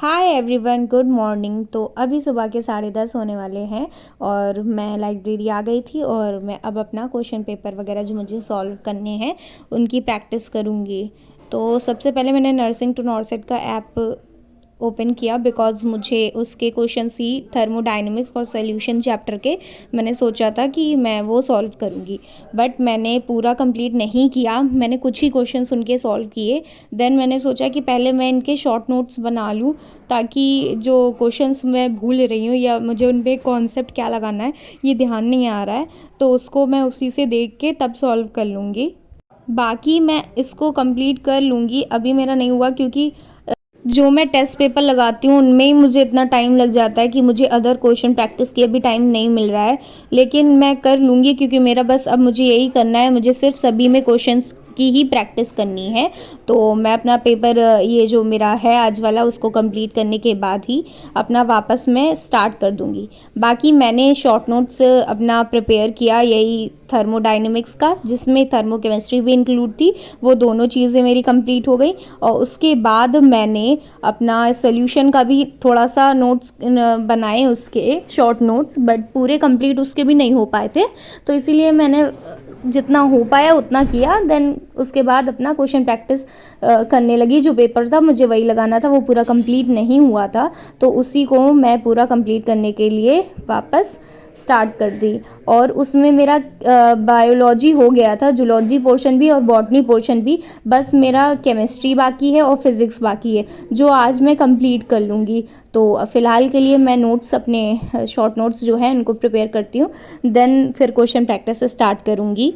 Hi everyone, good morning. तो अभी सुबह के 10:30 होने वाले हैं और मैं लाइब्रेरी आ गई थी और मैं अब अपना क्वेश्चन पेपर वगैरह जो मुझे सॉल्व करने हैं उनकी प्रैक्टिस करूँगी। तो सबसे पहले मैंने नर्सिंग टू नॉर्सेट का ऐप ओपन किया बिकॉज़ मुझे उसके क्वेश्चंस ही थर्मोडायनेमिक्स और सॉल्यूशन चैप्टर के मैंने सोचा था कि मैं वो सॉल्व करूँगी। बट मैंने पूरा कंप्लीट नहीं किया, मैंने कुछ ही क्वेश्चंस उनके सॉल्व किए। देन मैंने सोचा कि पहले मैं इनके शॉर्ट नोट्स बना लूँ ताकि जो क्वेश्चंस मैं भूल रही हूँ या मुझे उन पे कॉन्सेप्ट क्या लगाना है ये ध्यान नहीं आ रहा है, तो उसको मैं उसी से देख के तब सॉल्व कर लूँगी। बाकी मैं इसको कंप्लीट कर लूँगी, अभी मेरा नहीं हुआ क्योंकि जो मैं टेस्ट पेपर लगाती हूँ उनमें ही मुझे इतना टाइम लग जाता है कि मुझे अदर क्वेश्चन प्रैक्टिस के भी टाइम नहीं मिल रहा है। लेकिन मैं कर लूँगी क्योंकि मेरा बस अब मुझे यही करना है, मुझे सिर्फ सभी में क्वेश्चंस की ही प्रैक्टिस करनी है। तो मैं अपना पेपर ये जो मेरा है आज वाला उसको कंप्लीट करने के बाद ही अपना वापस मैं स्टार्ट कर दूँगी। बाकी मैंने शॉर्ट नोट्स अपना प्रिपेयर किया यही थर्मोडायनेमिक्स का, जिसमें थर्मोकेमिस्ट्री भी इंक्लूड थी। वो दोनों चीज़ें मेरी कंप्लीट हो गई और उसके बाद मैंने अपना सोल्यूशन का भी थोड़ा सा नोट्स बनाए, उसके शॉर्ट नोट्स, बट पूरे कंप्लीट उसके भी नहीं हो पाए थे। तो इसीलिए मैंने जितना हो पाया उतना किया। देन उसके बाद अपना क्वेश्चन प्रैक्टिस करने लगी। जो पेपर था मुझे वही लगाना था, वो पूरा कंप्लीट नहीं हुआ था, तो उसी को मैं पूरा कंप्लीट करने के लिए वापस स्टार्ट कर दी। और उसमें मेरा बायोलॉजी हो गया था, जूलॉजी पोर्शन भी और बॉटनी पोर्शन भी। बस मेरा केमिस्ट्री बाकी है और फिज़िक्स बाकी है, जो आज मैं कंप्लीट कर लूँगी। तो फ़िलहाल के लिए मैं नोट्स अपने शॉर्ट नोट्स जो हैं उनको प्रिपेयर करती हूँ, देन फिर क्वेश्चन प्रैक्टिस स्टार्ट करूँगी।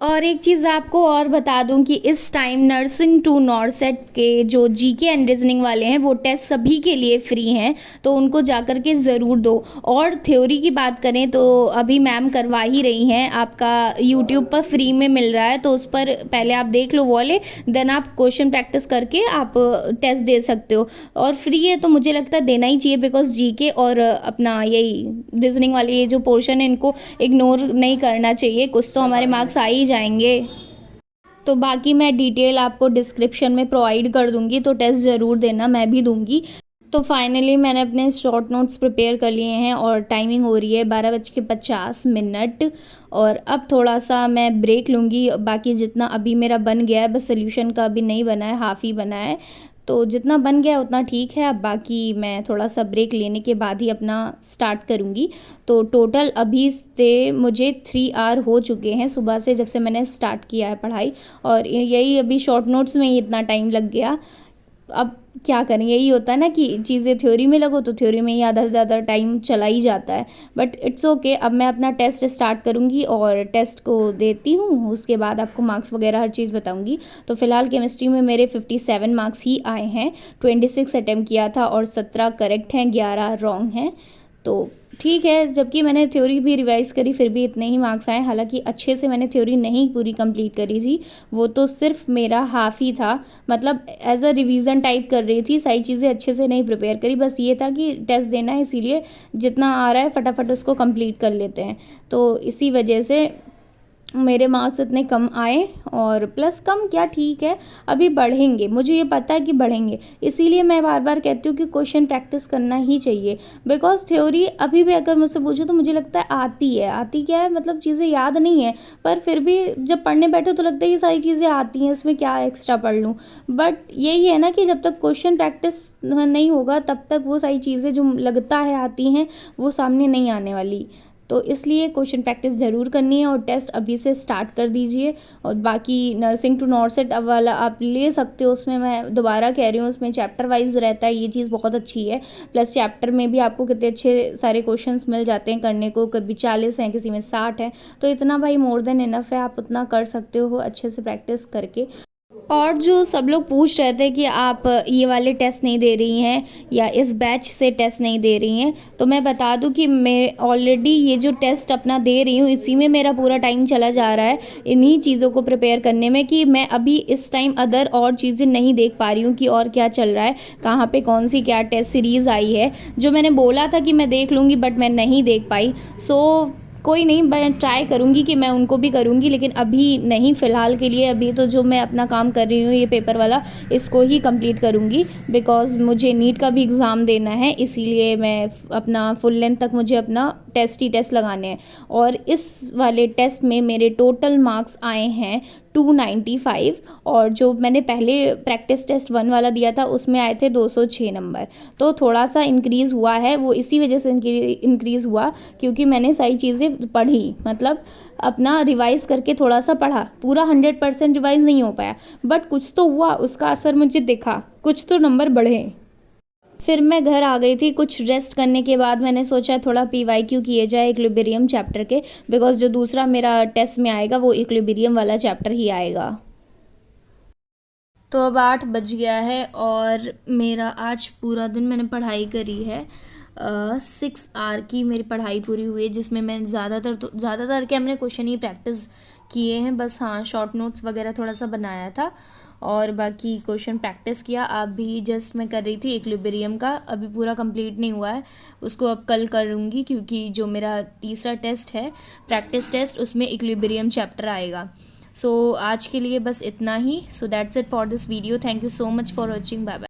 और एक चीज़ आपको और बता दूं कि इस टाइम नर्सिंग टू नॉर्सेट के जो जीके एंड रीजनिंग वाले हैं वो टेस्ट सभी के लिए फ्री हैं, तो उनको जाकर के ज़रूर दो। और थ्योरी की बात करें तो अभी मैम करवा ही रही हैं, आपका यूट्यूब पर फ्री में मिल रहा है, तो उस पर पहले आप देख लो वो वाले, देन आप क्वेश्चन प्रैक्टिस करके आप टेस्ट दे सकते हो। और फ्री है तो मुझे लगता है देना ही चाहिए, बिकॉज जीके और अपना यही रीजनिंग वाले ये जो पोर्शन है इनको इग्नोर नहीं करना चाहिए, कुछ तो हमारे मार्क्स आ ही जाएंगे। तो बाकी मैं डिटेल आपको डिस्क्रिप्शन में प्रोवाइड कर दूंगी, तो टेस्ट ज़रूर देना, मैं भी दूंगी। तो फाइनली मैंने अपने शॉर्ट नोट्स प्रिपेयर कर लिए हैं और टाइमिंग हो रही है 12:50। और अब थोड़ा सा मैं ब्रेक लूँगी। बाकी जितना अभी मेरा बन गया है, बस सोल्यूशन का अभी नहीं बना है, हाफ़ ही बना है, तो जितना बन गया उतना ठीक है। अब बाकी मैं थोड़ा सा ब्रेक लेने के बाद ही अपना स्टार्ट करूँगी। तो टोटल अभी से मुझे 3 आवर हो चुके हैं सुबह से, जब से मैंने स्टार्ट किया है पढ़ाई, और यही अभी शॉर्ट नोट्स में ही इतना टाइम लग गया। अब क्या करें, यही होता है ना कि चीज़ें थ्योरी में लगो तो थ्योरी में ही आधा से ज़्यादा टाइम चला ही जाता है। बट इट्स ओके, अब मैं अपना टेस्ट स्टार्ट करूँगी और टेस्ट को देती हूँ, उसके बाद आपको मार्क्स वगैरह हर चीज़ बताऊँगी। तो फिलहाल केमिस्ट्री में मेरे 57 मार्क्स ही आए हैं। 26 अटैम्प्ट किया था और 17 करेक्ट हैं, 11 रॉन्ग हैं, तो ठीक है। जबकि मैंने थ्योरी भी रिवाइज़ करी फिर भी इतने ही मार्क्स आए। हालांकि अच्छे से मैंने थ्योरी नहीं पूरी कंप्लीट करी थी, वो तो सिर्फ मेरा हाफ ही था, मतलब एज अ रिवीजन टाइप कर रही थी, सारी चीज़ें अच्छे से नहीं प्रिपेयर करी। बस ये था कि टेस्ट देना है, इसीलिए जितना आ रहा है फटाफट उसको कंप्लीट कर लेते हैं, तो इसी वजह से मेरे मार्क्स इतने कम आए। और प्लस कम क्या, ठीक है, अभी बढ़ेंगे, मुझे ये पता है कि बढ़ेंगे। इसीलिए मैं बार बार कहती हूँ कि क्वेश्चन प्रैक्टिस करना ही चाहिए, बिकॉज थ्योरी अभी भी अगर मुझसे पूछो तो मुझे लगता है आती क्या है, मतलब चीज़ें याद नहीं है, पर फिर भी जब पढ़ने बैठो तो लगता है ये सारी चीज़ें आती हैं, इसमें क्या एक्स्ट्रा पढ़ लूँ। बट यही है ना कि जब तक क्वेश्चन प्रैक्टिस नहीं होगा तब तक वो सारी चीज़ें जो लगता है आती हैं वो सामने नहीं आने वाली। तो इसलिए क्वेश्चन प्रैक्टिस ज़रूर करनी है और टेस्ट अभी से स्टार्ट कर दीजिए। और बाकी नर्सिंग टू नॉर्सेट वाला आप ले सकते हो, उसमें मैं दोबारा कह रही हूँ, उसमें चैप्टर वाइज रहता है, ये चीज़ बहुत अच्छी है। प्लस चैप्टर में भी आपको कितने अच्छे सारे क्वेश्चंस मिल जाते हैं करने को, कभी 40 हैं, किसी में 60 हैं, तो इतना भाई मोर देन इनफ है, आप उतना कर सकते हो अच्छे से प्रैक्टिस करके। और जो सब लोग पूछ रहे थे कि आप ये वाले टेस्ट नहीं दे रही हैं या इस बैच से टेस्ट नहीं दे रही हैं, तो मैं बता दूं कि मैं ऑलरेडी ये जो टेस्ट अपना दे रही हूँ इसी में मेरा पूरा टाइम चला जा रहा है, इन्हीं चीज़ों को प्रिपेयर करने में, कि मैं अभी इस टाइम अदर और चीज़ें नहीं देख पा रही हूँ कि और क्या चल रहा है, कहाँ पे कौन सी क्या टेस्ट सीरीज़ आई है, जो मैंने बोला था कि मैं देख लूँगी बट मैं नहीं देख पाई। सो कोई नहीं, मैं ट्राई करूँगी कि मैं उनको भी करूँगी, लेकिन अभी नहीं, फ़िलहाल के लिए अभी तो जो मैं अपना काम कर रही हूँ ये पेपर वाला, इसको ही कंप्लीट करूँगी। बिकॉज़ मुझे नीट का भी एग्ज़ाम देना है, इसीलिए मैं अपना फुल लेंथ तक मुझे अपना टेस्ट लगाने हैं। और इस वाले टेस्ट में मेरे टोटल मार्क्स आए हैं 295, और जो मैंने पहले प्रैक्टिस टेस्ट 1 वाला दिया था उसमें आए थे 206 नंबर। तो थोड़ा सा इंक्रीज़ हुआ है, वो इसी वजह से इंक्रीज़ हुआ क्योंकि मैंने सारी चीज़ें पढ़ी, मतलब अपना रिवाइज़ करके थोड़ा सा पढ़ा। पूरा 100% रिवाइज़ नहीं हो पाया, बट कुछ तो हुआ, उसका असर मुझे दिखा, कुछ तो नंबर बढ़े। फिर मैं घर आ गई थी, कुछ रेस्ट करने के बाद मैंने सोचा थोड़ा PYQ किए जाए इक्विलिब्रियम चैप्टर के, बिकॉज़ जो दूसरा मेरा टेस्ट में आएगा वो इक्विलिब्रियम वाला चैप्टर ही आएगा। तो अब 8 बज गया है और मेरा आज पूरा दिन मैंने पढ़ाई करी है। 6 आवर की मेरी पढ़ाई पूरी हुई है, जिसमें मैं ज़्यादातर क्या मैंने क्वेश्चन ही प्रैक्टिस किए हैं बस। हाँ, शॉर्ट नोट्स वगैरह थोड़ा सा बनाया था और बाकी क्वेश्चन प्रैक्टिस किया। अभी जस्ट मैं कर रही थी इक्विलिब्रियम का, अभी पूरा कंप्लीट नहीं हुआ है, उसको अब कल करूँगी क्योंकि जो मेरा तीसरा टेस्ट है प्रैक्टिस टेस्ट, उसमें इक्विलिब्रियम चैप्टर आएगा। सो आज के लिए बस इतना ही। So that's it for this video. Thank you so much for watching. Bye bye.